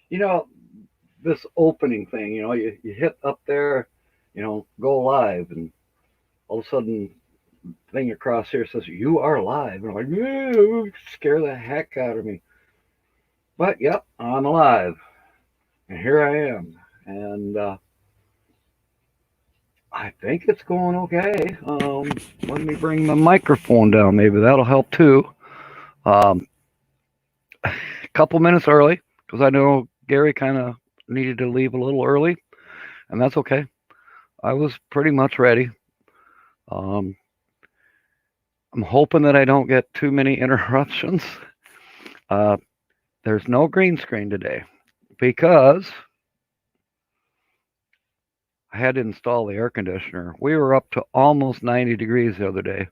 you know, this opening thing, you hit up there, go live, and all of a sudden, thing across here says, you are live. And I'm like, "Ew," scare the heck out of me. But, yep, I'm alive. And here I am. And I think it's going okay. Let me bring the microphone down. Maybe that'll help too. Um, a couple minutes early because I know Gary kind of needed to leave a little early, and that's okay. I was pretty much ready. Um, I'm hoping that I don't get too many interruptions. Uh, there's no green screen today because I had to install the air conditioner. We were up to almost 90 degrees the other day,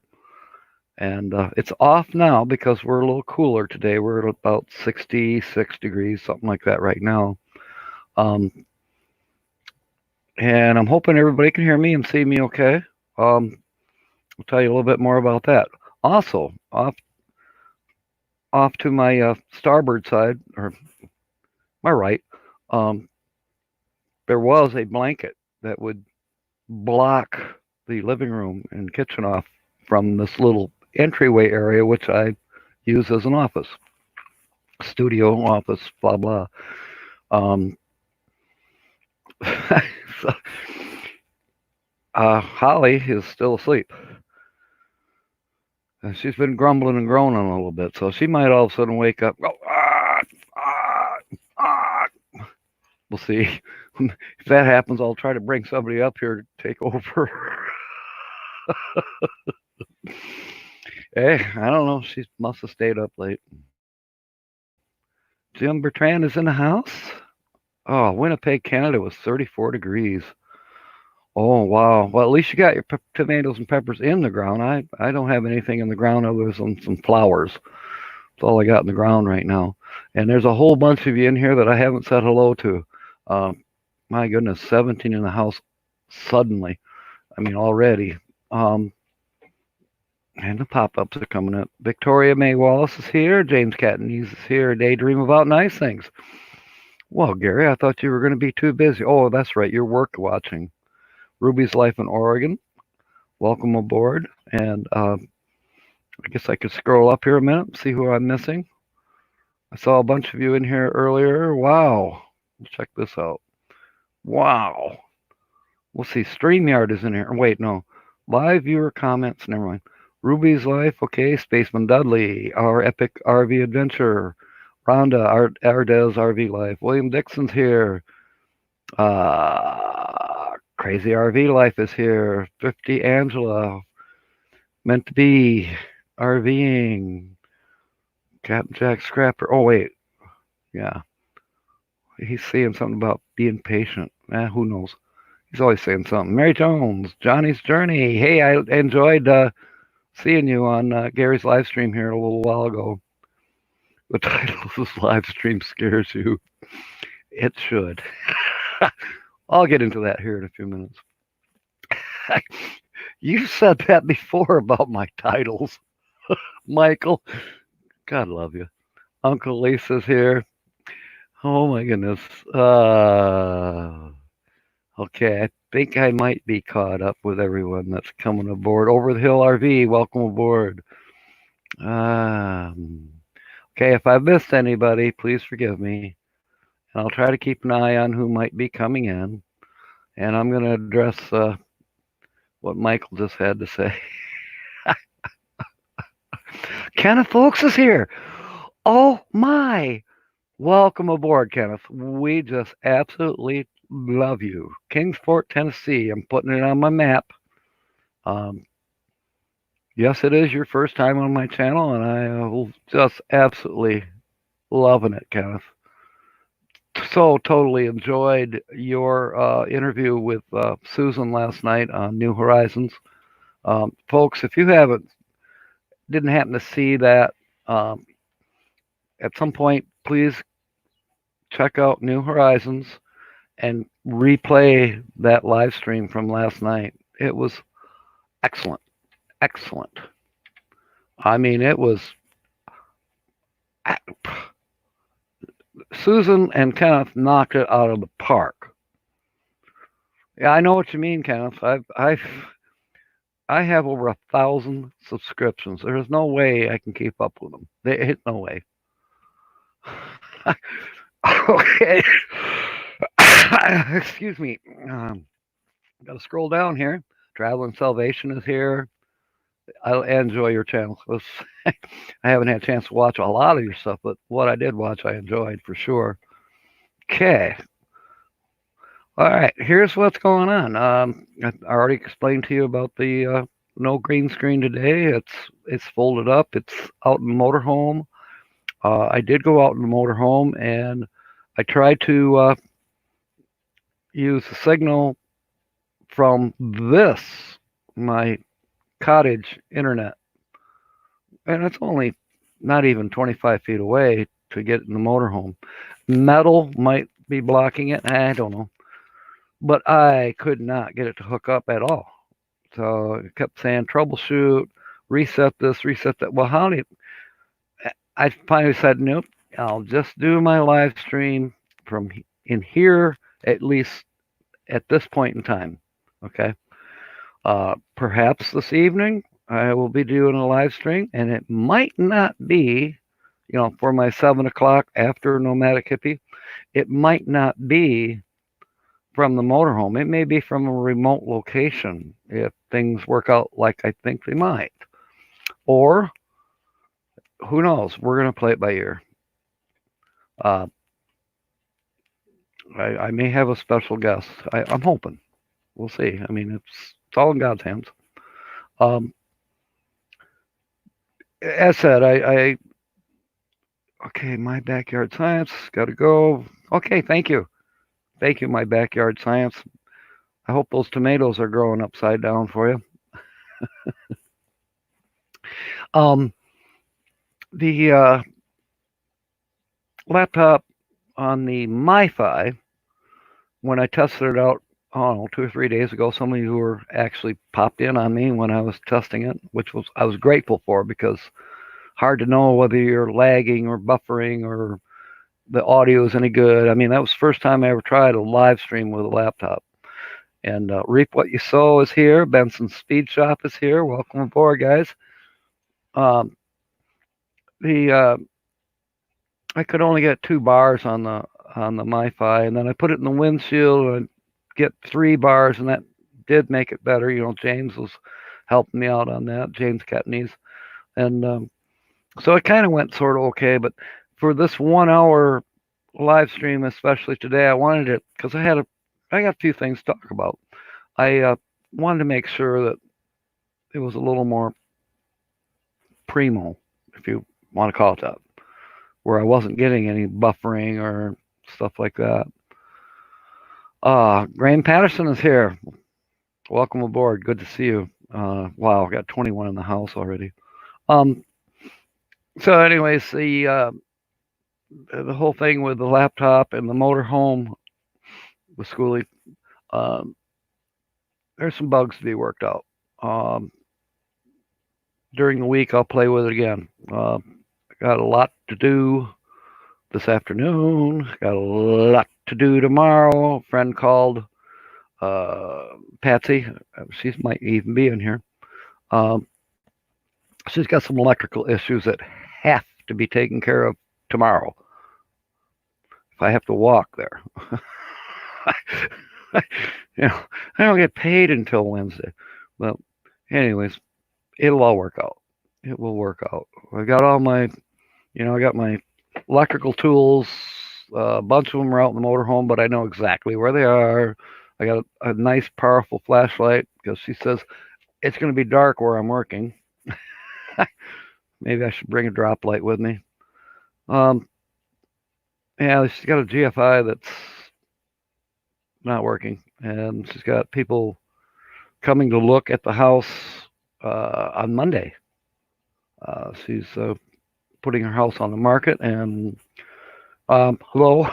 and it's off now because we're a little cooler today. We're at about 66 degrees, something like that right now. Um, and I'm hoping everybody can hear me and see me okay. I'll tell you a little bit more about that. Also, off to my starboard side, or my right, um, there was a blanket that would block the living room and kitchen off from this little entryway area, which I use as an office, studio office, blah blah. Um, so, Holly is still asleep. And she's been grumbling and groaning a little bit, so she might all of a sudden wake up. Go, ah, ah. We'll see. If that happens, I'll try to bring somebody up here to take over. Hey, I don't know. She must have stayed up late. Jim Bertrand is in the house. Oh, Winnipeg, Canada was 34 degrees. Oh, wow. Well, at least you got your tomatoes and peppers in the ground. I don't have anything in the ground other than some flowers. That's all I got in the ground right now. And there's a whole bunch of you in here that I haven't said hello to. My goodness, 17 in the house suddenly. I mean, already. Um, and the pop ups are coming up. Victoria May Wallace is here. James Cattonese is here. Daydream about nice things. Well, Gary, I thought you were going to be too busy. Oh, that's right. You're work watching. Ruby's Life in Oregon. Welcome aboard. And I guess I could scroll up here a minute and see who I'm missing. I saw a bunch of you in here earlier. Wow. Check this out. Wow. We'll see. StreamYard is in here. Wait, no. Live viewer comments. Never mind. Ruby's Life. Okay. Spaceman Dudley. Our Epic RV Adventure. Rhonda. Ardez RV Life. William Dixon's here. Crazy RV Life is here. 50 Angela. Meant to be. RVing. Captain Jack Scrapper. Oh, wait. Yeah. He's saying something about being patient. Who knows? He's always saying something. Mary Jones, Johnny's Journey. Hey, I enjoyed seeing you on Gary's live stream here a little while ago. The title of this live stream scares you. It should. I'll get into that here in a few minutes. You said that before about my titles, Michael. God love you. Uncle Lisa's here. Oh my goodness. Okay, I think I might be caught up with everyone that's coming aboard. Over the Hill RV, welcome aboard. Um, okay, if I've missed anybody, please forgive me. And I'll try to keep an eye on who might be coming in. And I'm going to address what Michael just had to say. Kenneth Folks is here. Oh my. Welcome aboard, Kenneth. We just absolutely love you. Kingsport, Tennessee. I'm putting it on my map. Um, yes, it is your first time on my channel, and I will just absolutely loving it, Kenneth. So totally enjoyed your interview with Susan last night on New Horizons. Folks, if you didn't happen to see that, um, at some point, please check out New Horizons and replay that live stream from last night. It was excellent, excellent. I mean, it was Susan and Kenneth knocked it out of the park. Yeah, I know what you mean, Kenneth. I have over 1,000 subscriptions. There's no way I can keep up with them. No way. Okay. Excuse me. Got to scroll down here. Traveling Salvation is here. I enjoy your channel. I haven't had a chance to watch a lot of your stuff, but what I did watch, I enjoyed for sure. Okay. All right. Here's what's going on. I already explained to you about the no green screen today. It's folded up. It's out in the motorhome. I did go out in the motorhome and I tried to use the signal from my cottage internet, and it's only not even 25 feet away to get in the motorhome. Metal might be blocking it. I don't know, but I could not get it to hook up at all. So it kept saying troubleshoot, reset this, reset that. Well, I finally said nope. I'll just do my live stream from in here, at least at this point in time. Okay. Perhaps this evening I will be doing a live stream, and it might not be, for my 7 o'clock after Nomadic Hippie. It might not be from the motorhome. It may be from a remote location if things work out like I think they might. Or who knows? We're going to play it by ear. I may have a special guest. I'm hoping. We'll see. I mean, it's all in God's hands. As said, okay, my backyard science, got to go. Okay, thank you, my backyard science. I hope those tomatoes are growing upside down for you. The laptop on the MiFi, when I tested it out, I don't know, 2 or 3 days ago, some of you were actually popped in on me when I was testing it, which I was grateful for, because hard to know whether you're lagging or buffering or the audio is any good. I mean, that was the first time I ever tried a live stream with a laptop. And Reap What You Sow is here. Benson's Speed Shop is here. Welcome aboard, guys. I could only get 2 bars on the MiFi, and then I put it in the windshield and get 3 bars, and that did make it better. James was helping me out on that, James Ketney's. And so it kind of went sort of okay, but for this 1 hour live stream, especially today, I wanted it because I got a few things to talk about. I wanted to make sure that it was a little more primo, if you want to call it that, where I wasn't getting any buffering or stuff like that. Graham Patterson is here. Welcome aboard. Good to see you. Wow, I got 21 in the house already. So anyways, the whole thing with the laptop and the motorhome with Schoolie, there's some bugs to be worked out. During the week, I'll play with it again. I got a lot to do this afternoon. Got a lot to do tomorrow. A friend called, Patsy. She might even be in here. She's got some electrical issues that have to be taken care of tomorrow. If I have to walk there. I don't get paid until Wednesday. But anyways, it'll all work out. It will work out. I got all my, I got my electrical tools. A bunch of them are out in the motorhome, but I know exactly where they are. I got a nice, powerful flashlight because she says it's going to be dark where I'm working. Maybe I should bring a drop light with me. Yeah, she's got a GFI that's not working, and she's got people coming to look at the house on Monday. She's putting her house on the market, and hello.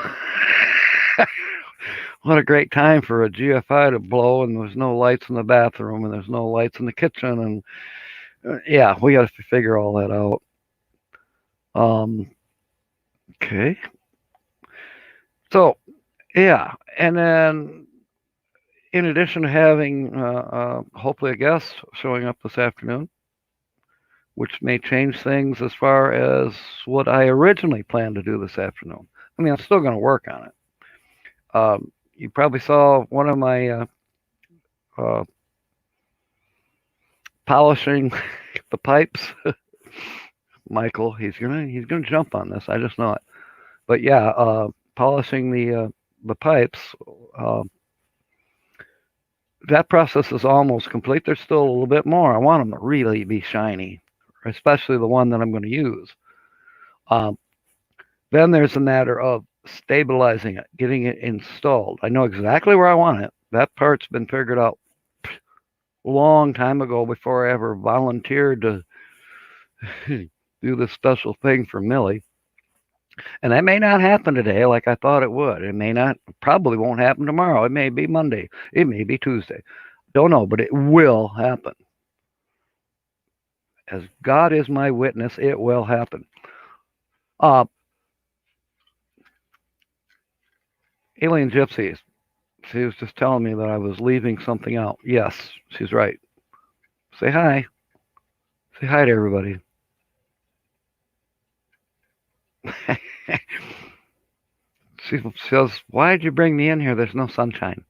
What a great time for a GFI to blow, and there's no lights in the bathroom, and there's no lights in the kitchen, and yeah, we got to figure all that out. Okay. So, yeah. And then, in addition to having hopefully a guest showing up this afternoon, which may change things as far as what I originally planned to do this afternoon. I mean, I'm still going to work on it. You probably saw one of my uh, polishing the pipes. Michael, he's gonna jump on this. I just know it. But yeah, polishing the pipes. Uh, that process is almost complete. There's still a little bit more. I want them to really be shiny, especially the one that I'm going to use. Um, then there's a matter of stabilizing it, getting it installed. I know exactly where I want it. That part's been figured out a long time ago before I ever volunteered to do this special thing for Millie. And that may not happen today like I thought it would. It may not, probably won't happen tomorrow. It may be Monday. It may be Tuesday. Don't know, but it will happen. As God is my witness, it will happen. Uh, Alien Gypsies. She was just telling me that I was leaving something out. Yes, she's right. Say hi. Say hi to everybody. She says, "Why did you bring me in here? There's no sunshine."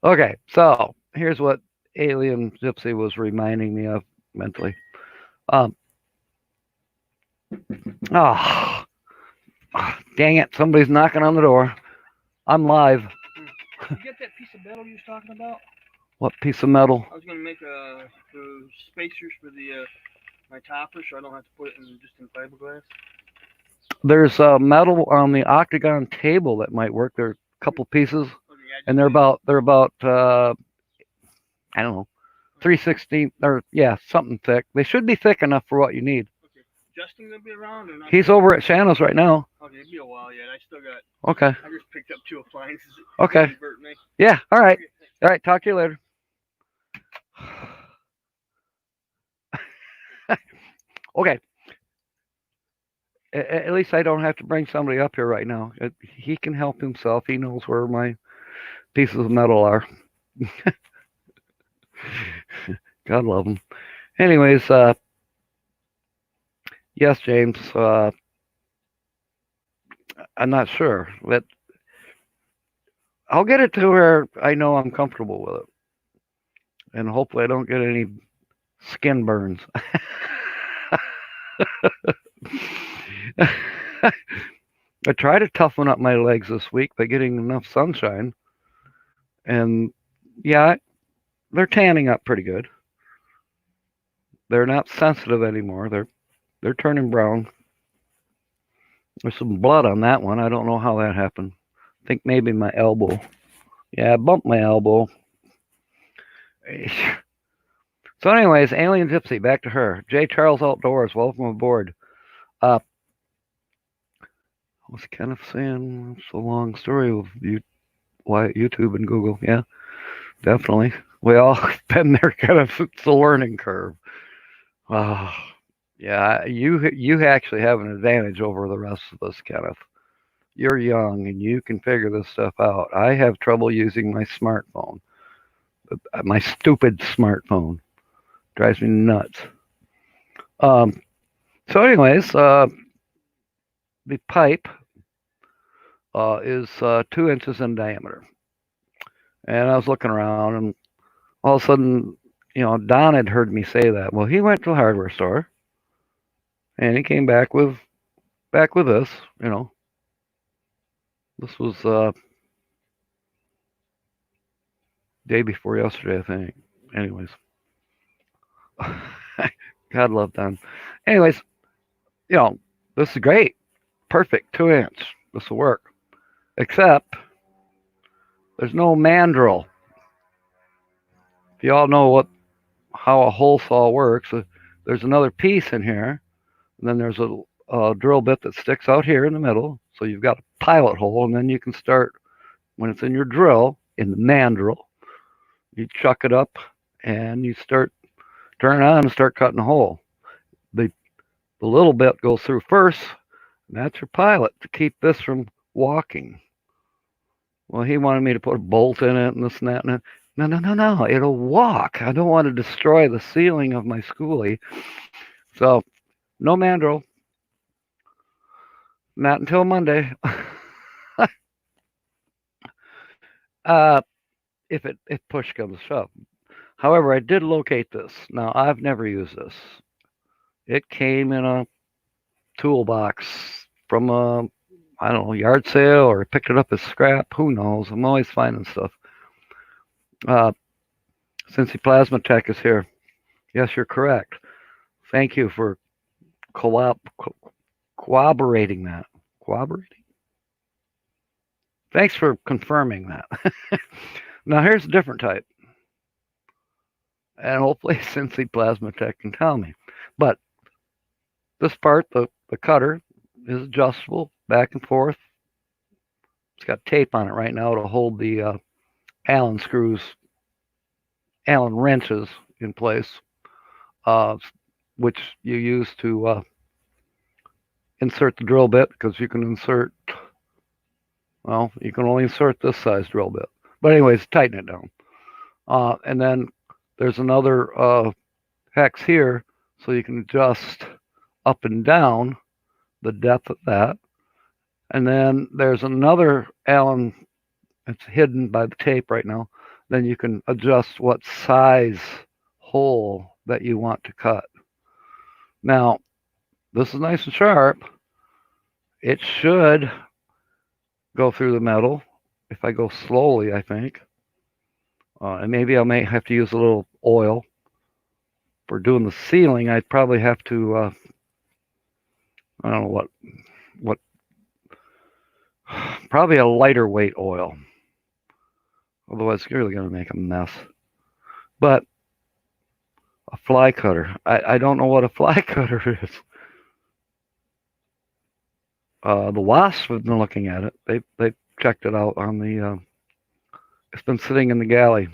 Okay, so here's what Alien Gypsy was reminding me of mentally. Um, oh, dang it! Somebody's knocking on the door. I'm live. You get that piece of metal you was talking about? What piece of metal? I was gonna make spacers for the my topper, so I don't have to put it in just in fiberglass. There's metal on the octagon table that might work. There are a couple pieces, Okay, yeah, and they're about I don't know, 3/16 or yeah, something thick. They should be thick enough for what you need. okay. Justin gonna be around or not? He's over at Shanna's right now. Okay, it'll be a while yet. I still got. Okay. I just picked up 2 appliances. Okay. Yeah. All right. All right. Talk to you later. Okay. At least I don't have to bring somebody up here right now. He can help himself. He knows where my pieces of metal are. God love him. Anyways, yes, James. I'm not sure, but I'll get it to where I know I'm comfortable with it, and hopefully I don't get any skin burns. I try to toughen up my legs this week by getting enough sunshine, and yeah, they're tanning up pretty good. They're not sensitive anymore. They're turning brown. There's some blood on that one. I don't know how that happened. I think maybe my elbow. Yeah, I bumped my elbow. So, anyways, Alien Gypsy, back to her. J. Charles Outdoors, welcome aboard. I was kind of saying it's a long story of why YouTube and Google. Yeah, definitely. We all been there. Kind of, it's a learning curve. Yeah, you actually have an advantage over the rest of us, Kenneth. You're young and you can figure this stuff out. I have trouble using my smartphone. My stupid smartphone drives me nuts. So, anyways, the pipe is 2 inches in diameter, and I was looking around, and all of a sudden, Don had heard me say that. Well, he went to the hardware store, and he came back with this. This was day before yesterday, I think. Anyways, God love Don. Anyways, this is great, perfect 2 inch. This will work, except there's no mandrel. If you all know how a hole saw works, there's another piece in here, and then there's a drill bit that sticks out here in the middle. So you've got a pilot hole, and then you can start when it's in your drill in the mandrel. You chuck it up, and you turn it on, and start cutting a hole. The little bit goes through first, And that's your pilot to keep this from walking. Well, he wanted me to put a bolt in it and this and that. And that. No, no, no, no. It'll walk. I don't want to destroy the ceiling of my schoolie. So, no mandrel. Not until Monday. uh, if push comes to shove. However, I did locate this. Now, I've never used this. It came in a toolbox from a, I don't know, yard sale, or picked it up as scrap. Who knows? I'm always finding stuff. Uh, Cincy Plasma Tech is here. Yes, you're correct. Thank you for corroborating that. Corroborating? Thanks for confirming that. Now, here's a different type. And hopefully Cincy Plasma Tech can tell me. But this part, the cutter, is adjustable back and forth. It's got tape on it right now to hold the Allen screws, Allen wrenches in place, which you use to insert the drill bit, because you can insert, well, you can only insert this size drill bit. But anyways, tighten it down. And then there's another hex here, so you can adjust up and down the depth of that. And then there's another Allen, it's hidden by the tape right now. Then you can adjust what size hole that you want to cut. Now, this is nice and sharp. It should go through the metal if I go slowly, I think. And maybe I may have to use a little oil. For doing the sealing, I'd probably have to, I don't know what, probably a lighter weight oil. Otherwise, it's really going to make a mess. But a fly cutter. I don't know what a fly cutter is. The Wasps have been looking at it. They checked it out on the. It's been sitting in the galley.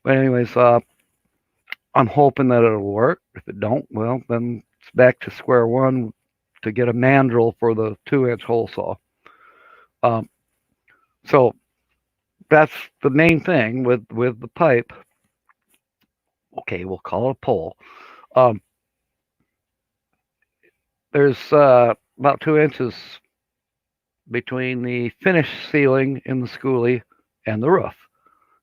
But anyways, I'm hoping that it'll work. If it don't, well, then it's back to square one to get a mandrel for the 2-inch hole saw. So that's the main thing with the pipe. Okay, we'll call it a pole. There's about 2 inches between the finished ceiling in the schoolie and the roof,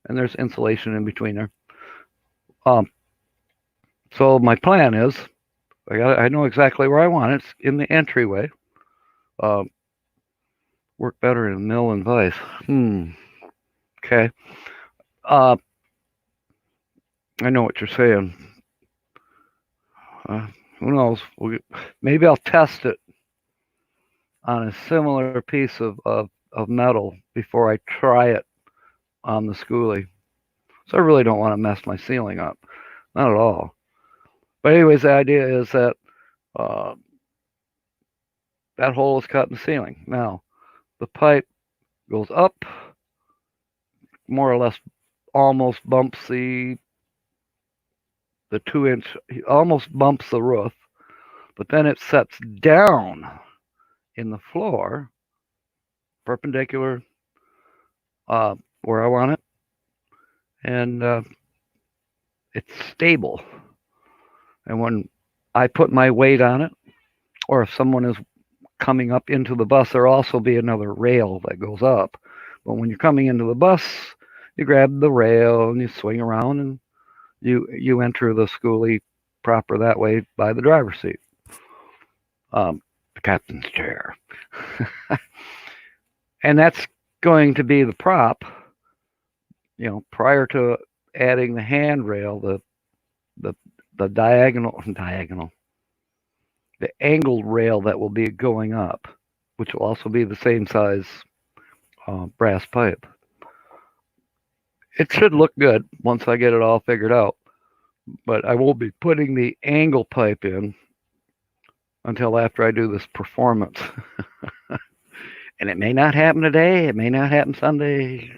and there's insulation in between there. So my plan is, I know exactly where I want it. It's in the entryway. Work better in mill and vise. Okay. I know what you're saying. Who knows? Maybe I'll test it on a similar piece of metal before I try it on the schoolie. So I really don't want to mess my ceiling up. Not at all. But anyways, the idea is that that hole is cut in the ceiling. Now, the pipe goes up, more or less almost bumps the 2-inch, almost bumps the roof, but then it sets down in the floor, perpendicular where I want it, and it's stable. And when I put my weight on it, or if someone is coming up into the bus, there'll also be another rail that goes up. But when you're coming into the bus, you grab the rail and you swing around, and you enter the schoolie proper that way by the driver's seat, the captain's chair. And that's going to be the prop, prior to adding the handrail, the diagonal, the angled rail that will be going up, which will also be the same size brass pipe. It should look good once I get it all figured out, but I won't be putting the angle pipe in until after I do this performance. And it may not happen today, it may not happen Sunday.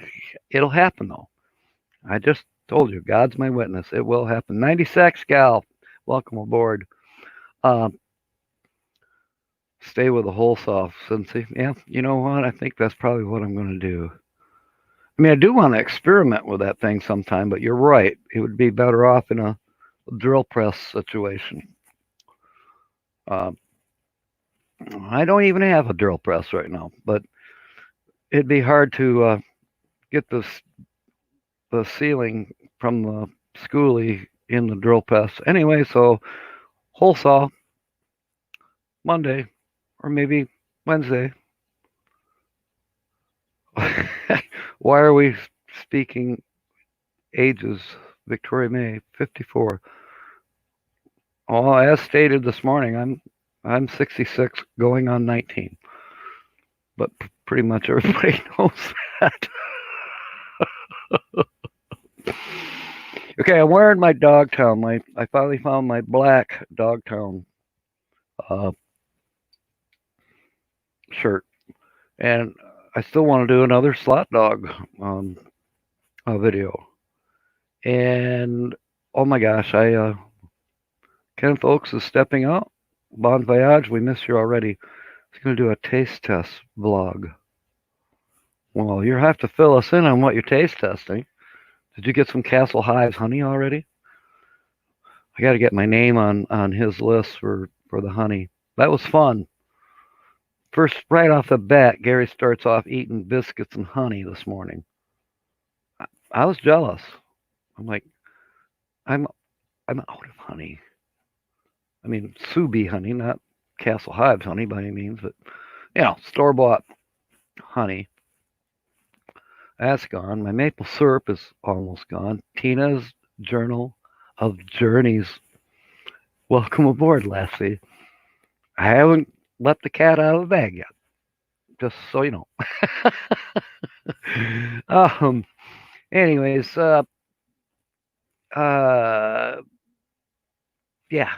It'll happen though. I just told you, God's my witness. It will happen. 96 gal, welcome aboard. stay with the whole saw, Cincy. Yeah, you know what? I think that's probably what I'm going to do. I mean, I do want to experiment with that thing sometime, but you're right. It would be better off in a drill press situation. Uh, I don't even have a drill press right now, but it'd be hard to get the ceiling from the schoolie in the drill press. Anyway, so hole saw Monday or maybe Wednesday. Why are we speaking ages? Victoria May, 54. Oh, as stated this morning, I'm 66, going on 19. But pretty much everybody knows that. Okay, I'm wearing my Dogtown. I finally found my black Dogtown uh, shirt, and I still want to do another slot dog video. And oh my gosh, Kenneth Oaks is stepping out. Bon voyage, we miss you already. He's going to do a taste test vlog. Well, you have to fill us in on what you're taste testing. Did you get some Castle Hives honey already? I got to get my name on his list for the honey. That was fun. First, right off the bat, Gary starts off eating biscuits and honey this morning. I was jealous. I'm like, I'm out of honey. I mean, Subi honey, not Castle Hives honey by any means, but store bought honey. That's gone. My maple syrup is almost gone. Tina's Journal of Journeys. Welcome aboard, Lassie. I haven't let the cat out of the bag yet, just so you know. Anyways, yeah.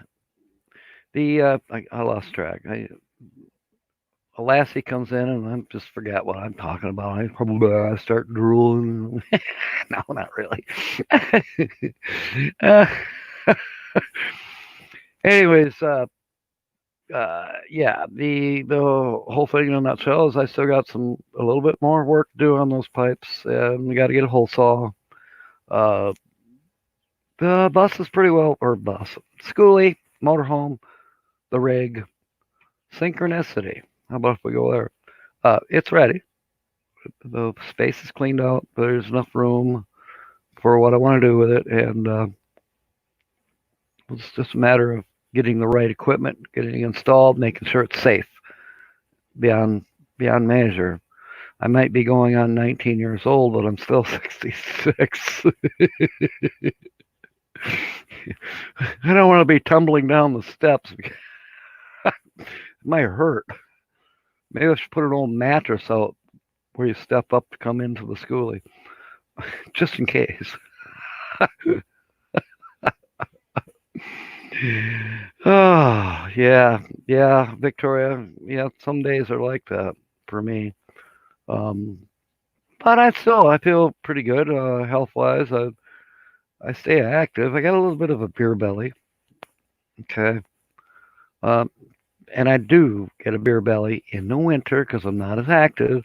I lost track. A lassie comes in and I just forget what I'm talking about. I probably start drooling. No, not really. uh, anyways, yeah, the whole thing in a nutshell is I still got a little bit more work to do on those pipes, and we got to get a hole saw. The bus is pretty well, or bus, schoolie, motorhome, the rig, synchronicity. How about if we go there? It's ready. The space is cleaned out. There's enough room for what I want to do with it, and it's just a matter of getting the right equipment, getting it installed, making sure it's safe beyond measure. I might be going on 19 years old, but I'm still 66. I don't want to be tumbling down the steps. It might hurt. Maybe I should put an old mattress out where you step up to come into the schoolie, just in case. Oh, yeah, Victoria. Yeah, some days are like that for me. But I feel pretty good health wise. I stay active. I got a little bit of a beer belly. Okay. Um, and I do get a beer belly in the winter because I'm not as active.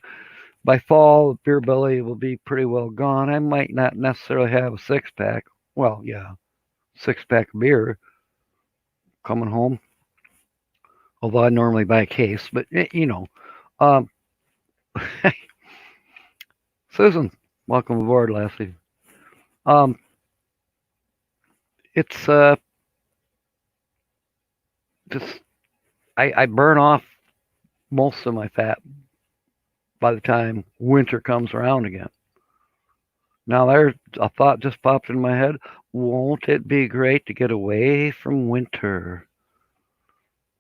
By fall, the beer belly will be pretty well gone. I might not necessarily have a 6-pack. Well, yeah, 6-pack of beer coming home. Although I normally buy a case, but Um, Susan, welcome aboard, Lassie. It's just I burn off most of my fat by the time winter comes around again. Now there's a thought just popped in my head. Won't it be great to get away from winter?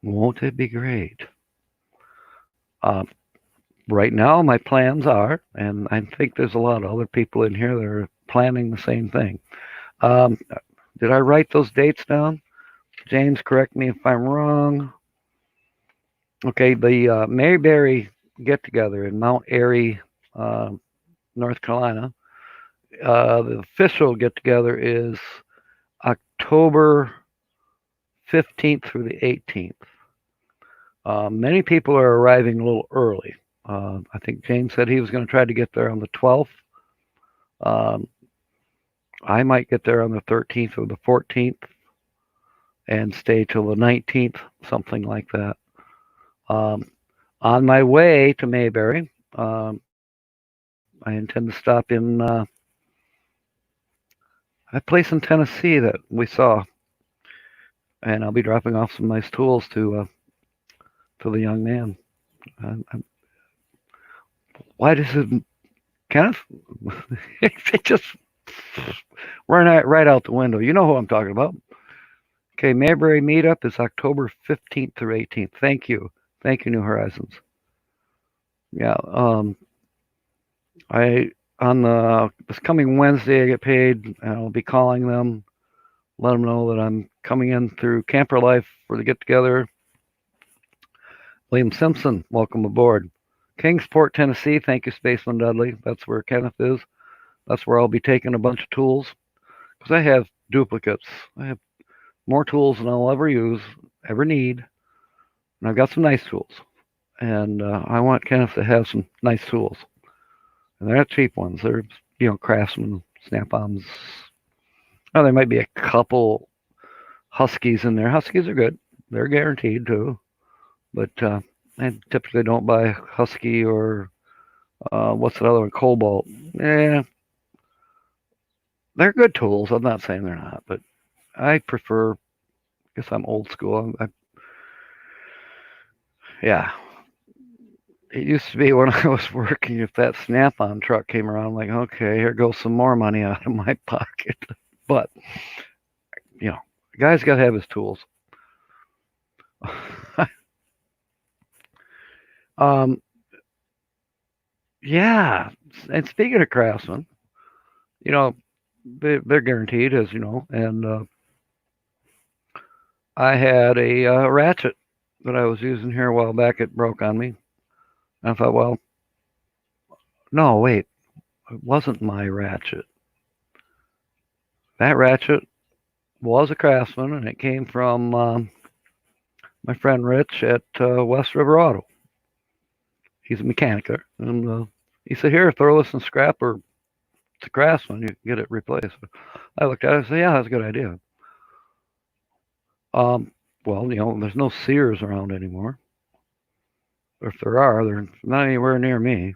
Won't it be great? Uh, right now, my plans are, and I think there's a lot of other people in here that are planning the same thing. Did I write those dates down? James, correct me if I'm wrong. Okay, the Mayberry get together in Mount Airy, North Carolina. The official get together is October 15th through the 18th. Many people are arriving a little early. I think James said he was going to try to get there on the 12th. Um, I might get there on the 13th or the 14th and stay till the 19th, something like that. On my way to Mayberry, I intend to stop in a place in Tennessee that we saw, and I'll be dropping off some nice tools to the young man. Why does it, Kenneth? It just right out the window. You know who I'm talking about. Okay, Mayberry meetup is October 15th through 18th. Thank you, New Horizons. Yeah, I on this coming Wednesday I get paid, and I'll be calling them, let them know that I'm coming in through Camper Life for the get together. William Simpson, welcome aboard. Kingsport, Tennessee. Thank you, Spaceman Dudley. That's where Kenneth is. That's where I'll be taking a bunch of tools because I have duplicates. I have more tools than I'll ever need, and I've got some nice tools. And I want Kenneth to have some nice tools. And they're not cheap ones. They're, Craftsman, Snap-ons. Oh, there might be a couple Huskies in there. Huskies are good. They're guaranteed too. But I typically don't buy Husky or what's the other one? Cobalt. Yeah, they're good tools. I'm not saying they're not, but I prefer. I guess I'm old school. Yeah. It used to be when I was working, if that Snap-on truck came around, I'm like, okay, here goes some more money out of my pocket. But, the guy's got to have his tools. Yeah. And speaking of Craftsman, they're guaranteed, as you know. And I had a ratchet that I was using here a while back. It broke on me. And I thought, well, no, wait, it wasn't my ratchet. That ratchet was a Craftsman, and it came from my friend Rich at West River Auto. He's a mechanic there, and he said, "Here, throw this in scrap, or it's a Craftsman, you can get it replaced." I looked at it and said, "Yeah, that's a good idea." Well, there's no Sears around anymore. If there are, they're not anywhere near me.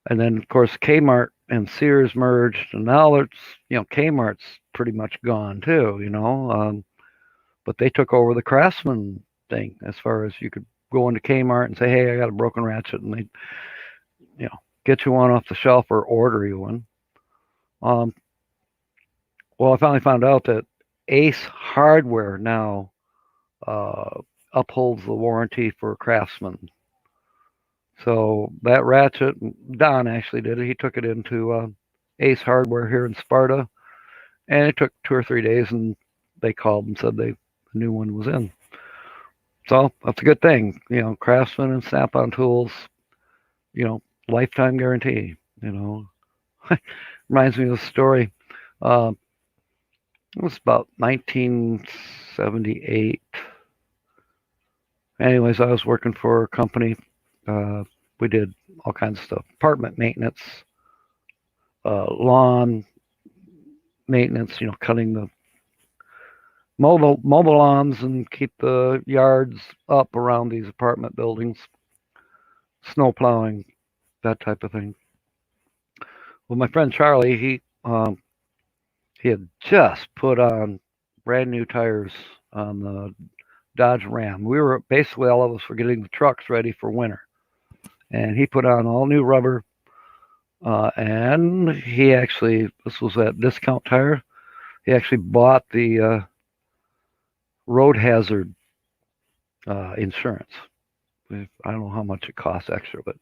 And then, of course, Kmart and Sears merged, and now it's, Kmart's pretty much gone too. But they took over the Craftsman thing as far as you could go into Kmart and say, "Hey, I got a broken ratchet," and they, get you one off the shelf or order you one. Well, I finally found out that Ace Hardware now upholds the warranty for Craftsman. So that ratchet, Don actually did it. He took it into Ace Hardware here in Sparta, and it took 2 or 3 days, and they called and said the new one was in. So that's a good thing. Craftsman and Snap-on tools, lifetime guarantee. Reminds me of a story. It was about 1978. Anyways, I was working for a company. We did all kinds of stuff: apartment maintenance, lawn maintenance. Cutting the mobile lawns and keep the yards up around these apartment buildings, snow plowing, that type of thing. Well, my friend Charlie, he had just put on brand new tires on the Dodge Ram. We were basically, all of us were getting the trucks ready for winter, and he put on all new rubber. And he actually, this was at Discount Tire. He actually bought the road hazard insurance. I don't know how much it costs extra, but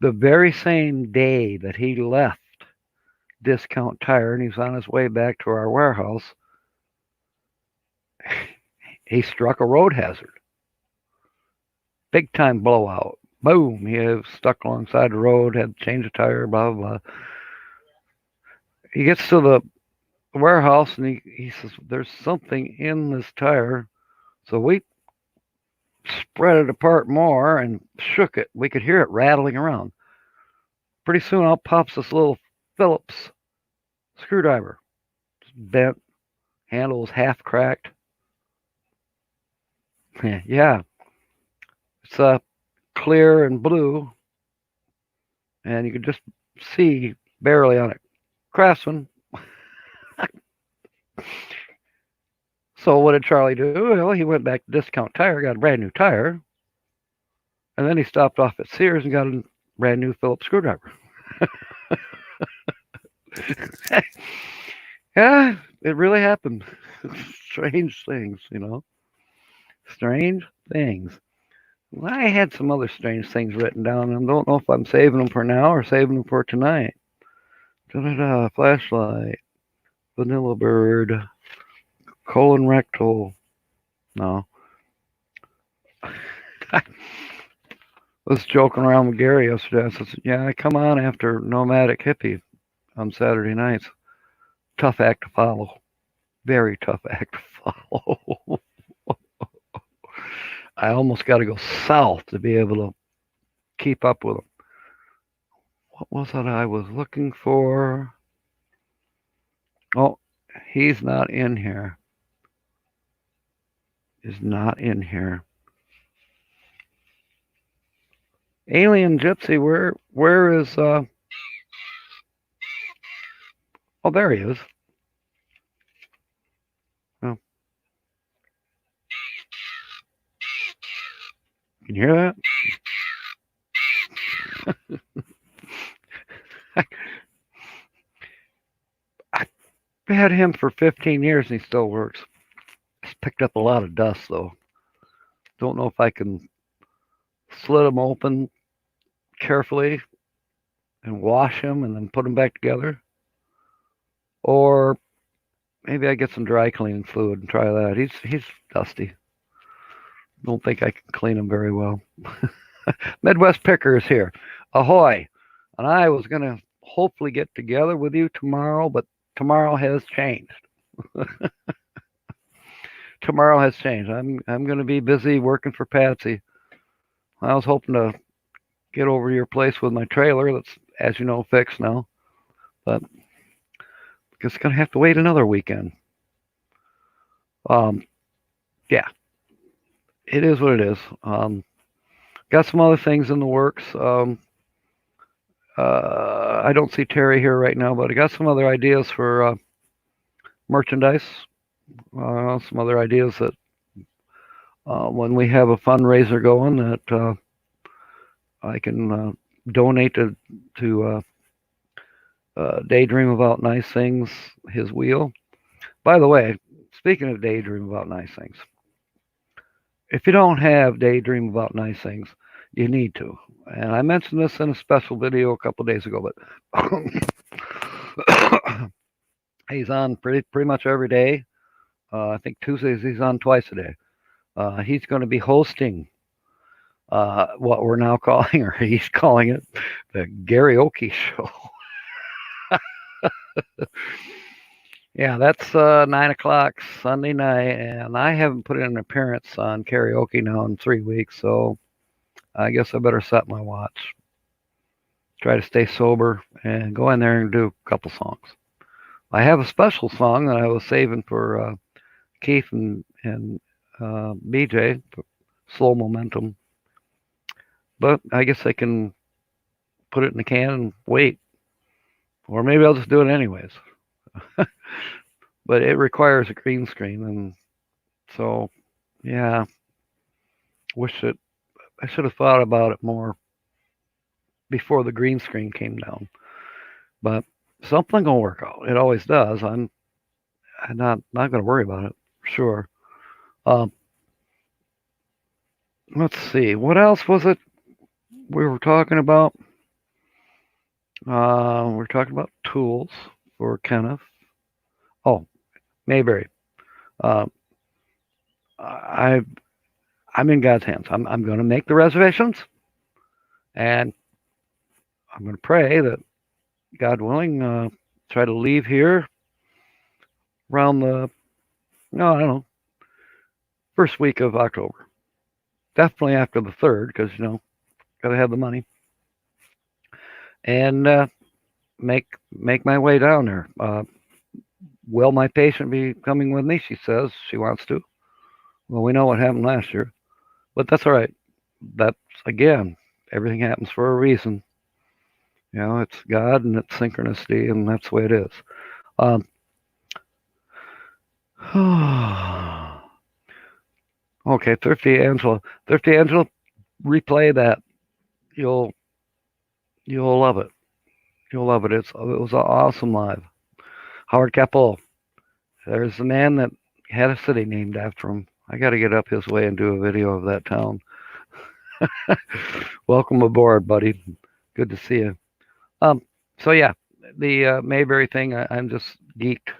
the very same day that he left Discount Tire and he's on his way back to our warehouse, he struck a road hazard. Big time blowout. Boom! He was stuck alongside the road, had to change a tire, blah, blah, blah. He gets to the warehouse and he says, "There's something in this tire, So we spread it apart more and shook it. We could hear it rattling around. Pretty soon out pops this little Phillips screwdriver. It's bent, handle was half cracked. Yeah, it's clear and blue, and you could just see barely on it. Craftsman. So what did Charlie do? Well, he went back to Discount Tire, got a brand new tire, and then he stopped off at Sears and got a brand new Phillips screwdriver. Yeah, it really happened. Strange things, you know. Strange things. Well, I had some other strange things written down. I don't know if I'm saving them for now or saving them for tonight. Da-da-da, flashlight, vanilla bird, colon rectal. No. I was joking around with Gary yesterday. I said, yeah, I come on after Nomadic Hippie on Saturday nights. Tough act to follow. Very tough act to follow. I almost got to go south to be able to keep up with them. What was it I was looking for? Oh, he's not in here. Is not in here. Alien Gypsy, where is oh, there he is. Oh. Can you hear that? I've had him for 15 years and he still works. He's picked up a lot of dust though. Don't know if I can slit him open carefully and wash him and then put them back together. Or maybe I get some dry cleaning fluid and try that. He's dusty. Don't think I can clean him very well. Midwest Picker is here. Ahoy. And I was going to hopefully get together with you tomorrow, but tomorrow has changed. Tomorrow has changed. I'm going to be busy working for Patsy. I was hoping to get over to your place with my trailer that's, as you know, fixed now. But it's going to have to wait another weekend. Yeah. It is what it is. Got some other things in the works. I don't see Terry here right now, but I got some other ideas for merchandise. Some other ideas that when we have a fundraiser going that I can donate to Daydream About Nice Things, his wheel. By the way, speaking of Daydream About Nice Things, if you don't have Daydream About Nice Things, you need to. And I mentioned this in a special video a couple of days ago, but he's on pretty much every day. I think Tuesdays he's on twice a day. He's going to be hosting what we're now calling, or he's calling it, the Gary-Oke Show. Yeah, that's 9 o'clock Sunday night, and I haven't put in an appearance on karaoke now in 3 weeks, so I guess I better set my watch. Try to stay sober and go in there and do a couple songs. I have a special song that I was saving for Keith and BJ, Slow Momentum, but I guess I can put it in the can and wait, or maybe I'll just do it anyways. But it requires a green screen, and so yeah, wish that I should have thought about it more before the green screen came down. But something gonna work out. It always does. I'm not gonna worry about it. Sure. Let's see. What else was it we were talking about? We're talking about tools for Kenneth. Oh, Mayberry. I'm in God's hands. I'm going to make the reservations, and I'm going to pray that, God willing, try to leave here around the, no, I don't know, first week of October. Definitely after the 3rd, because got to have the money. And make my way down there. Will my patient be coming with me? She says she wants to. Well, we know what happened last year, but that's all right. That's, again, everything happens for a reason. It's God and it's synchronicity, and that's the way it is. Okay, Thrifty Angela, replay that. You'll love it. You'll love it. It was an awesome live. Howard Keppel, there's the man that had a city named after him. I got to get up his way and do a video of that town. Welcome aboard, buddy. Good to see you. So yeah, the Mayberry thing, I'm just geeked.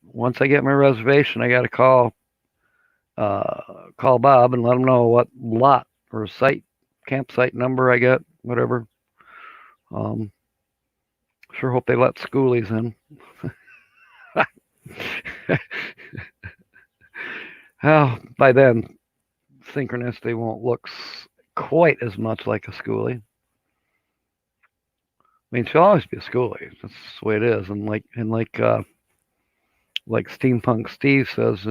Once I get my reservation, I gotta call Bob and let him know what lot or campsite number I get, whatever. Sure hope they let schoolies in. By then, synchronicity won't look quite as much like a schoolie. I mean, she'll always be a schoolie. That's the way it is. And like Steampunk Steve says,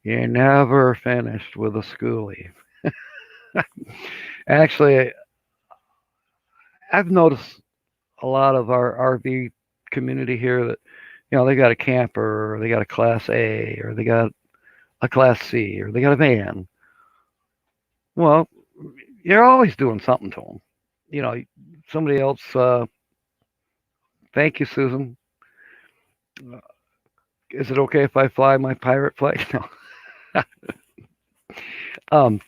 you're never finished with a schoolie. Actually, I've noticed a lot of our RV community here that, they got a camper, or they got a Class A, or they got a Class C, or they got a van. Well, you're always doing something to them. Somebody else, thank you, Susan. Is it okay if I fly my pirate flag? No.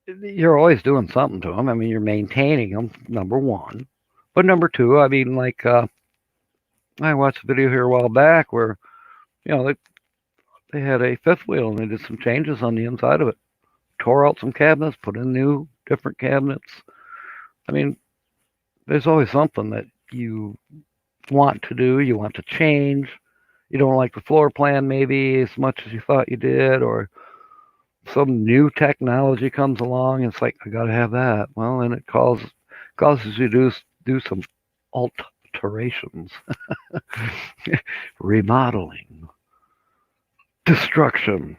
You're always doing something to them. I mean, you're maintaining them, number one. But number two, I mean, like, I watched a video here a while back where, they had a fifth wheel and they did some changes on the inside of it. Tore out some cabinets, put in new, different cabinets. I mean, there's always something that you want to do, you want to change. You don't like the floor plan maybe as much as you thought you did, or some new technology comes along and it's like, I got to have that. Well, then it causes you to do some alterations, remodeling, destruction,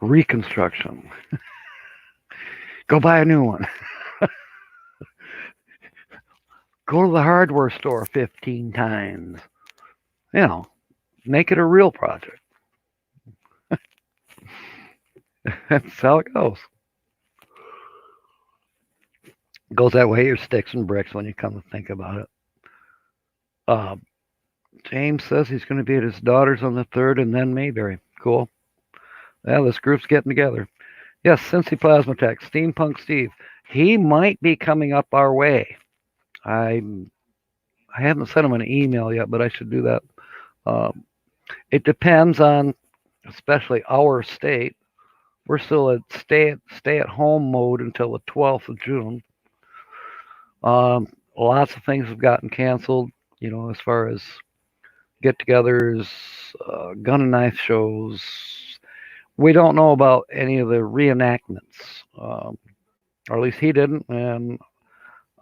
reconstruction. Go buy a new one. Go to the hardware store 15 times. Make it a real project. That's how it goes. It goes that way, your sticks and bricks, when you come to think about it. James says he's going to be at his daughter's on the 3rd and then Mayberry. Cool. Well, this group's getting together. Yes, Cincy Plasma Tech, Steampunk Steve. He might be coming up our way. I haven't sent him an email yet, but I should do that. It depends on, especially our state. We're still at stay at home mode until the 12th of June. Lots of things have gotten canceled, as far as get-togethers, gun and knife shows. We don't know about any of the reenactments, or at least he didn't, and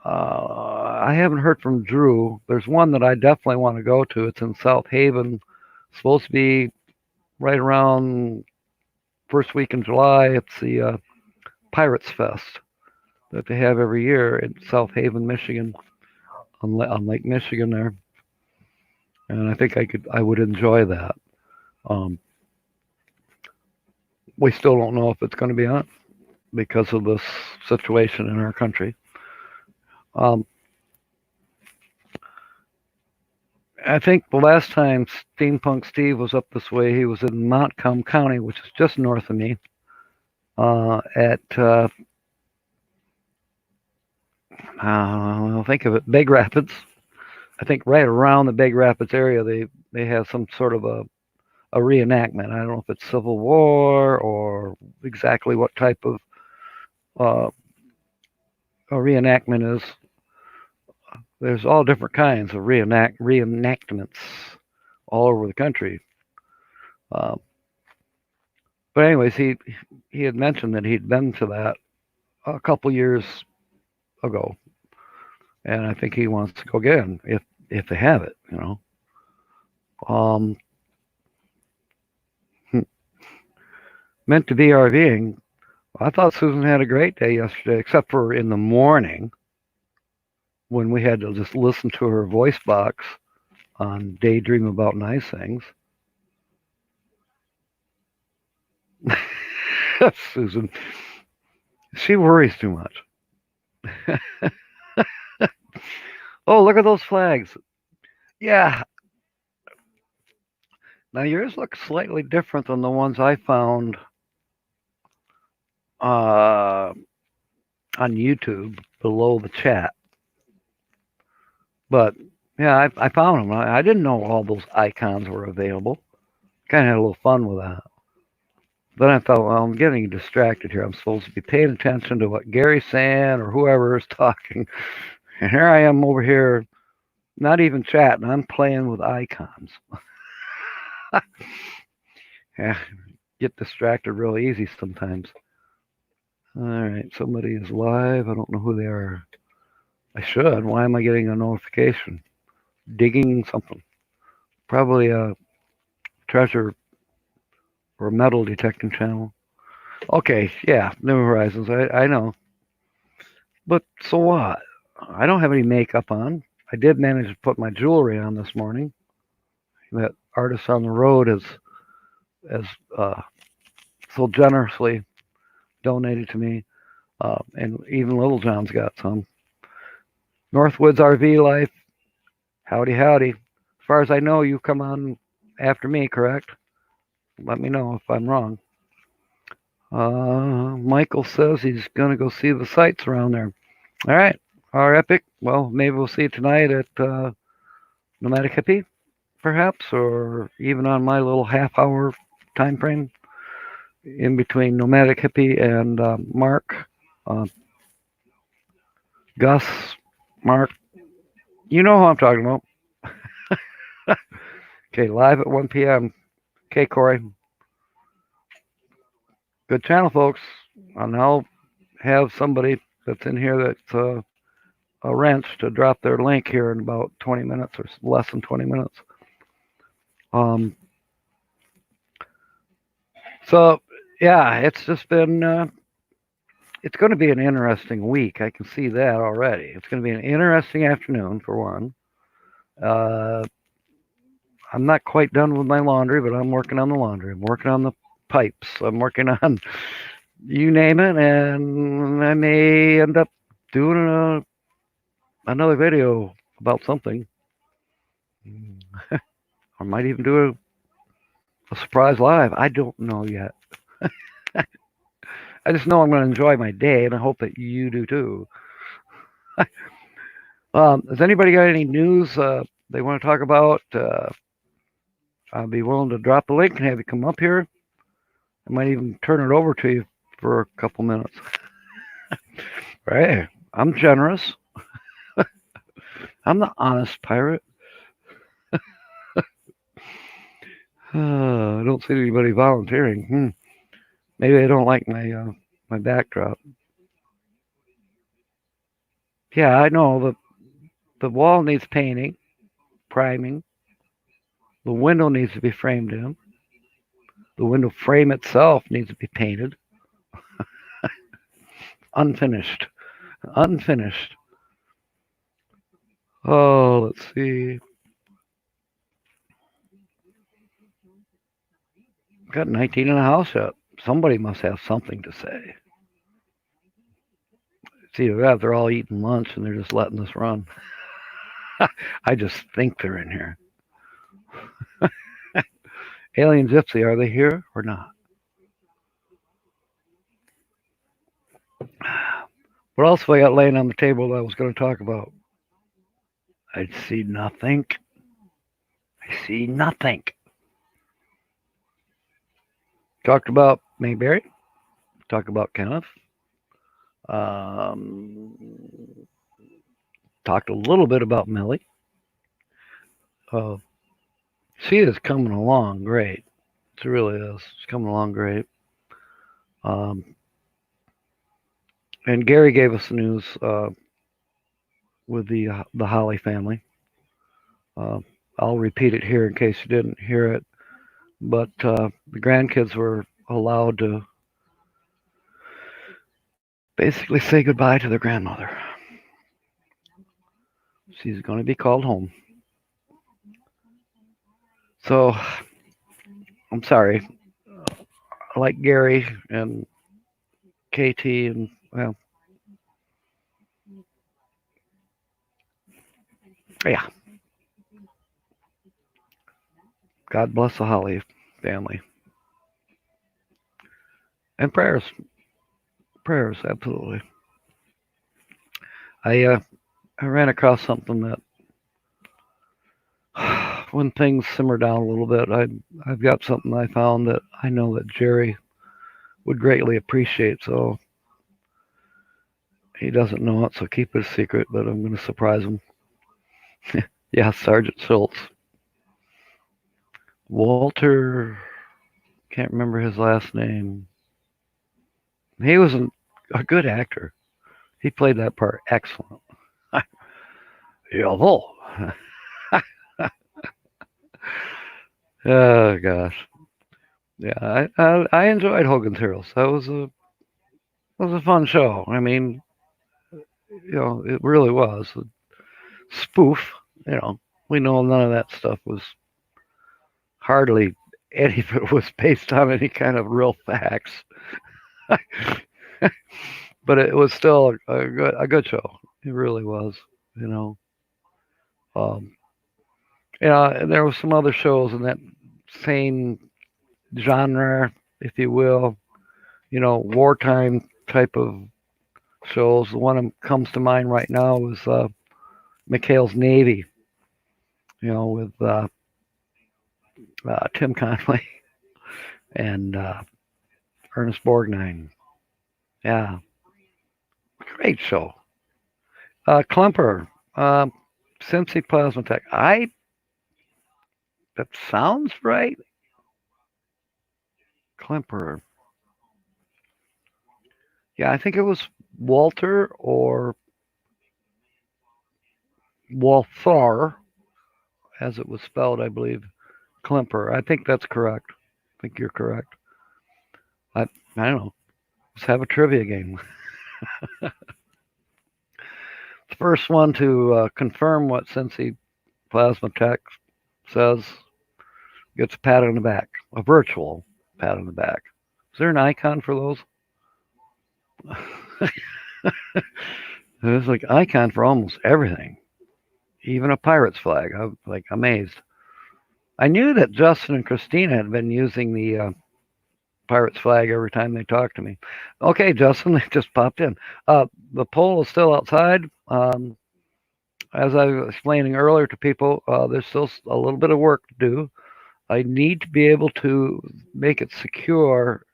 I haven't heard from Drew. There's one that I definitely want to go to. It's in South Haven. It's supposed to be right around first week in July. It's the Pirates Fest that they have every year in South Haven, Michigan, on Lake Michigan there. And I think I would enjoy that. We still don't know if it's going to be on because of this situation in our country. I think the last time Steampunk Steve was up this way, he was in Montcalm County, which is just north of me, at think of it, Big Rapids. I think right around the Big Rapids area, they have some sort of a reenactment. I don't know if it's Civil War or exactly what type of a reenactment is. There's all different kinds of reenactments all over the country. But anyways, he had mentioned that he'd been to that a couple years ago, and I think he wants to go again if they have it, you know. Um, Meant to be RVing. I thought Susan had a great day yesterday, except for in the morning when we had to just listen to her voice box on Daydream About Nice Things. Susan, she worries too much. Oh, look at those flags. Yeah. Now yours look slightly different than the ones I found on YouTube below the chat. But yeah, I found them. I didn't know all those icons were available. Kind of had a little fun with that. Then I thought, well, I'm getting distracted here. I'm supposed to be paying attention to what Gary's saying or whoever is talking. And here I am over here, not even chatting. I'm playing with icons. Yeah, get distracted real easy sometimes. All right, somebody is live. I don't know who they are. I should. Why am I getting a notification? Digging something. Probably a treasure or metal detecting channel. Okay, yeah, New Horizons. I know. But so what? I don't have any makeup on. I did manage to put my jewelry on this morning. That artist on the road has so generously donated to me, and even Little John's got some. Northwoods RV Life. Howdy, howdy. As far as I know, you come on after me, correct? Let me know if I'm wrong. Michael says he's going to go see the sights around there. All right. Our epic. Well, maybe we'll see it tonight at Nomadic Hippie, perhaps, or even on my little half-hour time frame in between Nomadic Hippie and Mark. Gus, Mark, you know who I'm talking about. Okay, live at 1 p.m. Okay, Corey. Good channel, folks. I'll now have somebody that's in here that's a wrench to drop their link here in about 20 minutes or less than 20 minutes. So, yeah, it's just been, it's going to be an interesting week. I can see that already. It's going to be an interesting afternoon, for one. I'm not quite done with my laundry, but I'm working on the laundry. I'm working on the pipes. I'm working on you name it, and I may end up doing another video about something. I might even do a surprise live. I don't know yet. I just know I'm going to enjoy my day, and I hope that you do too. Has anybody got any news they want to talk about? I'll be willing to drop the link and have you come up here. I might even turn it over to you for a couple minutes. Right? I'm generous. I'm the honest pirate. I don't see anybody volunteering. Maybe they don't like my backdrop. Yeah, I know the wall needs painting, priming. The window needs to be framed in. The window frame itself needs to be painted. Unfinished. Unfinished. Oh, let's see. Got 19 in the house yet. Somebody must have something to say. It's either that they're all eating lunch and they're just letting this run. I just think they're in here. Alien Gypsy, are they here or not? What else have I got laying on the table that I was going to talk about? I see nothing. I see nothing. Talked about Mayberry. Talked about Kenneth. Talked a little bit about Millie. She is coming along great. She really is. She's coming along great. And Gary gave us the news with the Holly family. I'll repeat it here in case you didn't hear it. But the grandkids were allowed to basically say goodbye to their grandmother. She's going to be called home. So I'm sorry. Like Gary and KT and well, yeah. God bless the Holly family. And prayers, absolutely. I ran across something that when things simmer down a little bit, I've got something I found that I know that Jerry would greatly appreciate. So he doesn't know it, so keep it a secret. But I'm going to surprise him. Yeah, Sergeant Schultz, Walter. Can't remember his last name. He was a good actor. He played that part excellent. Jawohl. Oh gosh, yeah, I enjoyed Hogan's Heroes. That was a fun show. I mean, it really was a spoof. You know, we know none of that stuff was hardly any of it was based on any kind of real facts, but it was still a good show. It really was. You know, um, yeah, and there were some other shows in that same genre, if you will. Wartime type of shows. The one that comes to mind right now is McHale's Navy. With Tim Conway and Ernest Borgnine. Yeah, great show. Klemper, Cincy Plasma Tech. That sounds right. Klemper. Yeah, I think it was Walter or Walthar, as it was spelled, I believe. Klemper. I think that's correct. I think you're correct. I don't know. Let's have a trivia game. The first one to confirm what Cincy Plasma Tech says gets a pat on the back, a virtual pat on the back. Is there an icon for those? There's like icon for almost everything, even a pirate's flag. I'm like amazed. I knew that Justin and Christina had been using the pirate's flag every time they talked to me. Okay, Justin, they just popped in. The poll is still outside. As I was explaining earlier to people, there's still a little bit of work to do. I need to be able to make it secure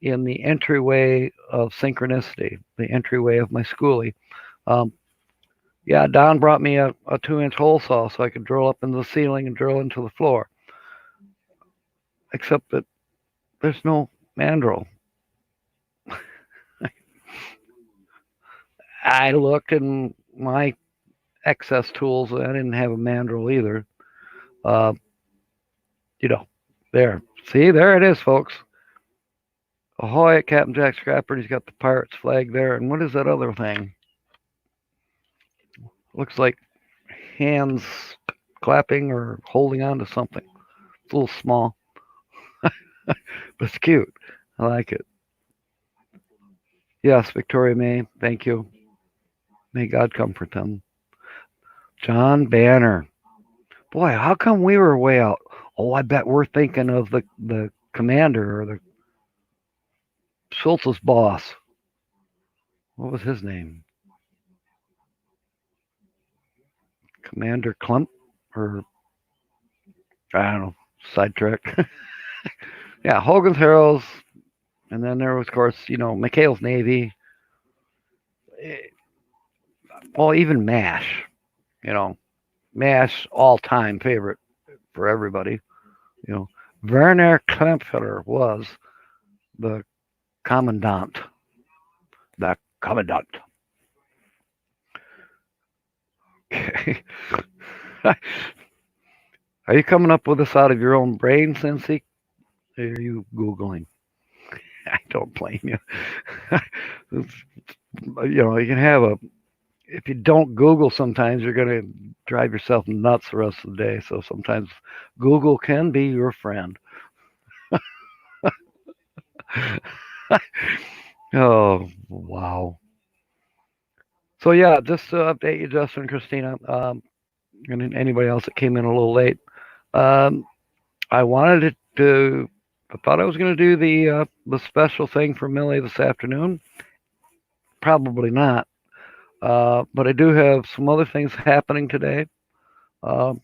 in the entryway of synchronicity, the entryway of my schoolie. Yeah, Don brought me a 2-inch hole saw so I could drill up into the ceiling and drill into the floor. Except that there's no mandrel. I looked in my excess tools. I didn't have a mandrel either. There. See, there it is, folks. Ahoy at Captain Jack Scrapper. He's got the pirate's flag there. And what is that other thing? Looks like hands clapping or holding on to something. It's a little small, but it's cute. I like it. Yes, Victoria May. Thank you. May God comfort them. John Banner. Boy, how come we were way out? Oh, I bet we're thinking of the commander or the Schultz's boss. What was his name? Commander Klump? Or, I don't know, sidetrack. Yeah, Hogan's Heroes. And then there was, of course, McHale's Navy. Well, even MASH. MASH, all-time favorite for everybody. Werner Klempfeller was the Commandant. The Commandant. Okay. Are you coming up with this out of your own brain, Cincy? Or are you Googling? I don't blame you. You can have a. If you don't Google, sometimes you're going to drive yourself nuts the rest of the day. So sometimes Google can be your friend. Oh, wow. So yeah, just to update you, Justin and Christina, and anybody else that came in a little late. Um, I wanted it to. I thought I was going to do the special thing for Millie this afternoon. Probably not. But I do have some other things happening today, um,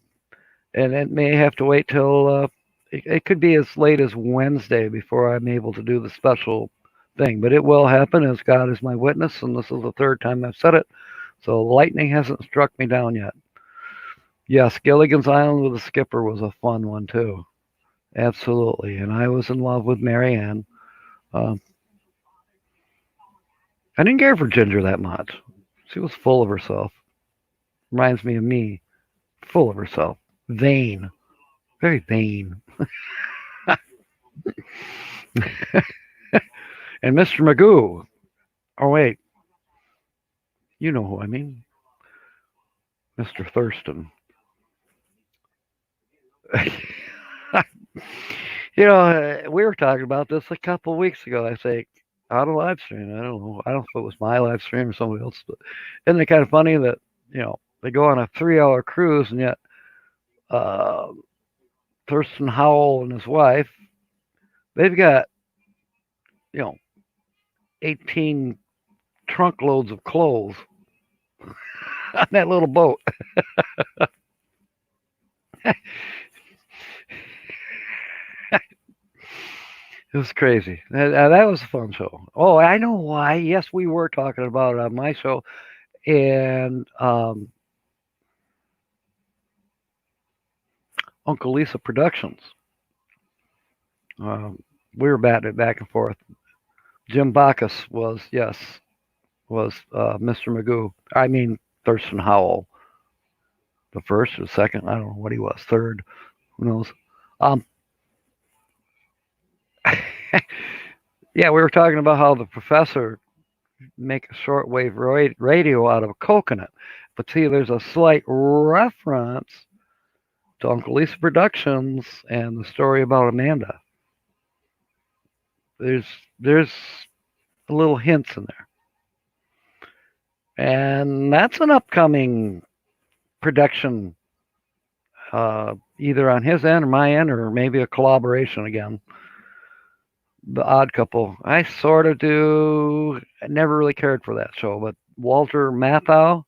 and it may have to wait till. It could be as late as Wednesday before I'm able to do the special thing. But it will happen, as God is my witness, and this is the third time I've said it. So lightning hasn't struck me down yet. Yes, Gilligan's Island with the Skipper was a fun one too. Absolutely, and I was in love with Mary Ann. Um, I didn't care for Ginger that much. She was full of herself. Reminds me of me, full of herself, vain, very vain. And Mr. Magoo. Oh wait, you know who I mean, Mr. Thurston. We were talking about this a couple of weeks ago. I say on a live stream. I don't know. I don't know if it was my live stream or somebody else. But isn't it kind of funny that they go on a 3-hour cruise and yet uh, Thurston Howell and his wife, they've got, you know, 18 trunk loads of clothes on that little boat. It was crazy. That was a fun show. Oh, I know why. Yes, we were talking about it on my show. And Uncle Lisa Productions. We were batting it back and forth. Jim Bacchus was Mr. Magoo. I mean Thurston Howell, the first or second. I don't know what he was. Third, who knows? Um, yeah, we were talking about how the professor make a shortwave radio out of a coconut, but see, there's a slight reference to Uncle Lisa Productions and the story about Amanda. There's there's a little hints in there, and that's an upcoming production, either on his end or my end, or maybe a collaboration again. The Odd Couple. I sort of do. I never really cared for that show, but Walter Matthau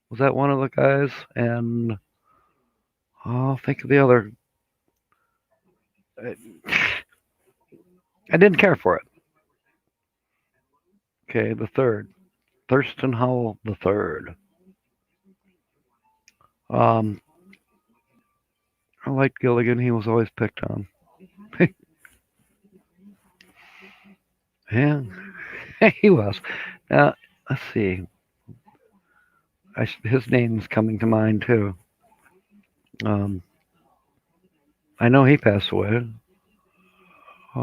was that one of the guys, and think of the other. I didn't care for it. Okay, the third, Thurston Howell the third. Um, I liked Gilligan. He was always picked on. Yeah, he was. Let's see. His name's coming to mind too. I know he passed away. I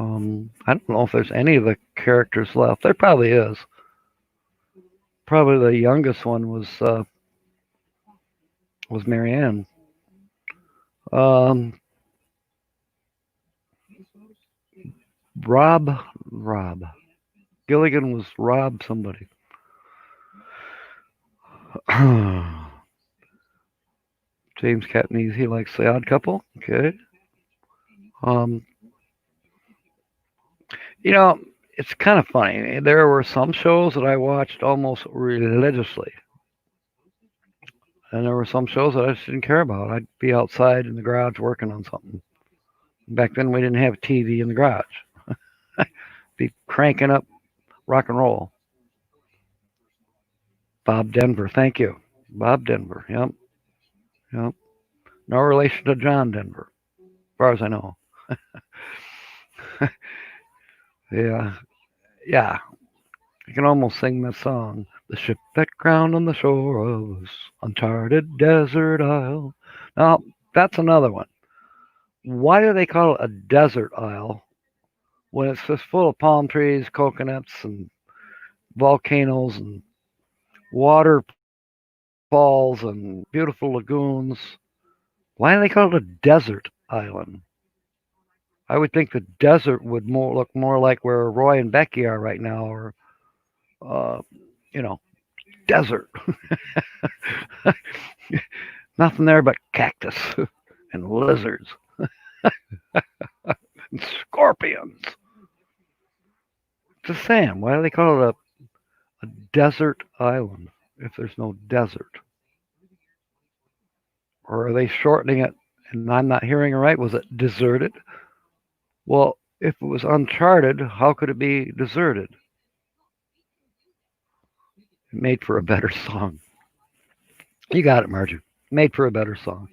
don't know if there's any of the characters left. There probably is. Probably the youngest one was Mary Ann. Um, Rob Gilligan was Rob somebody. James Catanese, he likes The Odd Couple. Okay. Um, you know, it's kind of funny. There were some shows that I watched almost religiously, and there were some shows that I just didn't care about. I'd be outside in the garage working on something. Back then, we didn't have a TV in the garage. Be cranking up rock and roll. Bob Denver, thank you. Bob Denver, yep, yep. No relation to John Denver, as far as I know. Yeah. Yeah, I can almost sing this song. The ship that ground on the shore of this uncharted desert isle. Now, that's another one. Why do they call it a desert isle when it's just full of palm trees, coconuts, and volcanoes and waterfalls and beautiful lagoons? Why do they call it a desert island? I would think the desert would look more like where Roy and Becky are right now, or uh, you know, desert. Nothing there but cactus and lizards and scorpions. Just saying, why do they call it a desert island if there's no desert? Or are they shortening it and I'm not hearing it right? Was it deserted? Well, if it was uncharted, how could it be deserted? It made for a better song. You got it, Margie. Made for a better song.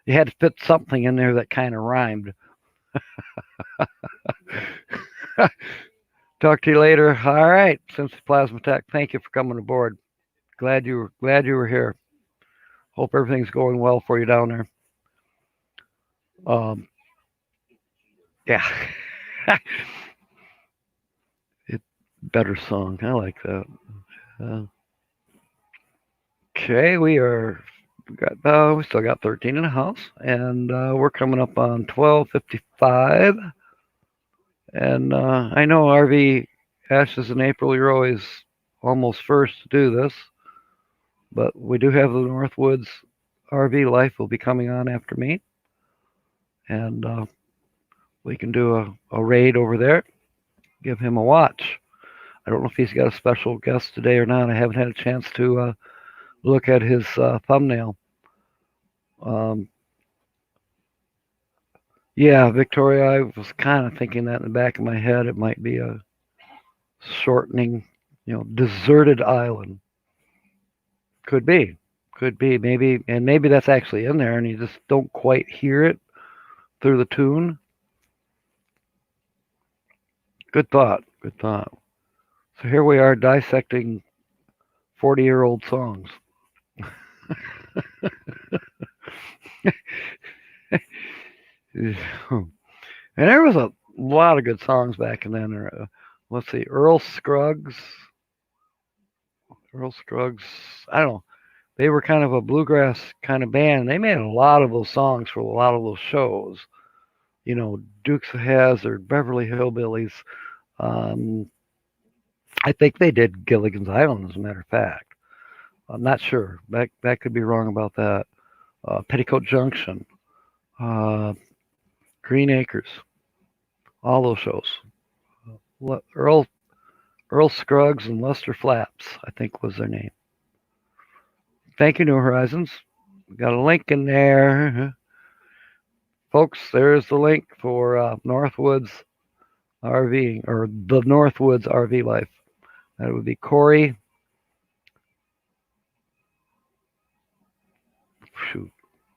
You had to fit something in there that kind of rhymed. Talk to you later. All right, Simpson Plasma Tech. Thank you for coming aboard. Glad you were here. Hope everything's going well for you down there. Um, yeah, it better song. I like that. Uh, okay, we still got 13 in the house, and we're coming up on 12:55. And I know RV Ashes in April. You're always almost first to do this, but we do have the Northwoods RV Life will be coming on after me, and we can do a raid over there. Give him a watch. I don't know if he's got a special guest today or not. I haven't had a chance to look at his thumbnail. Um, yeah, Victoria, I was kind of thinking that in the back of my head. It might be a shortening, deserted island. Could be, maybe, and maybe that's actually in there, and you just don't quite hear it through the tune. Good thought. Good thought. So here we are dissecting 40-year-old songs. And there was a lot of good songs back then. Let's see, Earl Scruggs. Earl Scruggs. I don't know. They were kind of a bluegrass kind of band. They made a lot of those songs for a lot of those shows. Dukes of Hazzard, Beverly Hillbillies. Um, I think they did Gilligan's Island, as a matter of fact. I'm not sure. That could be wrong about that. Petticoat Junction, uh, Green Acres, all those shows. Earl Earl Scruggs and Lester Flaps, I think was their name. Thank you, New Horizons. We got a link in there, folks. There's the link for Northwoods RV or the Northwoods RV Life. That would be Corey. Shoot,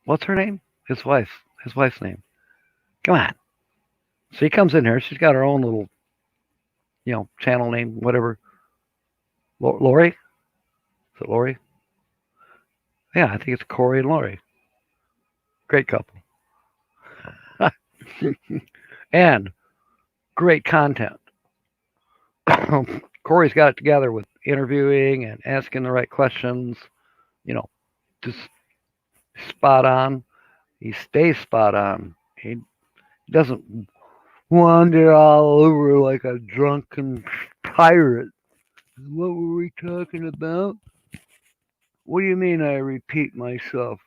what's her name? His wife's name. Come on. So he comes in here. She's got her own little, channel name, whatever. Lori? Is it Lori? Yeah, I think it's Corey and Lori. Great couple. And great content. Corey's got it together with interviewing and asking the right questions. Just spot on. He stays spot on. He doesn't wander all over like a drunken pirate. What were we talking about? What do you mean I repeat myself?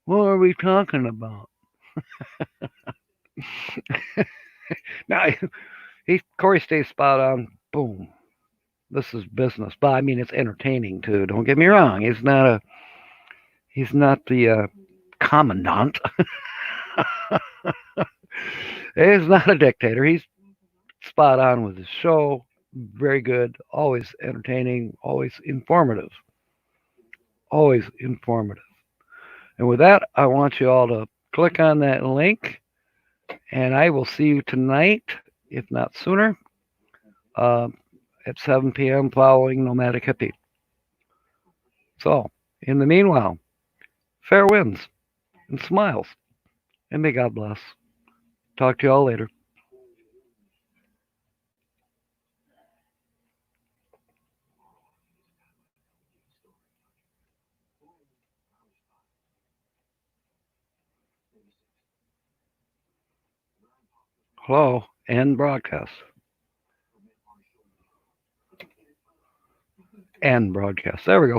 What are we talking about? Now, Corey stays spot on. Boom. This is business, but I mean it's entertaining too. Don't get me wrong. He's not the commandant. He's not a dictator. He's spot on with his show. Very good. Always entertaining. Always informative. Always informative. And with that, I want you all to click on that link, and I will see you tonight, if not sooner. at 7 p.m. following Nomadic Hippie. So, in the meanwhile, fair winds and smiles, and may God bless. Talk to y'all later. Hello, end broadcast. End broadcast. There we go.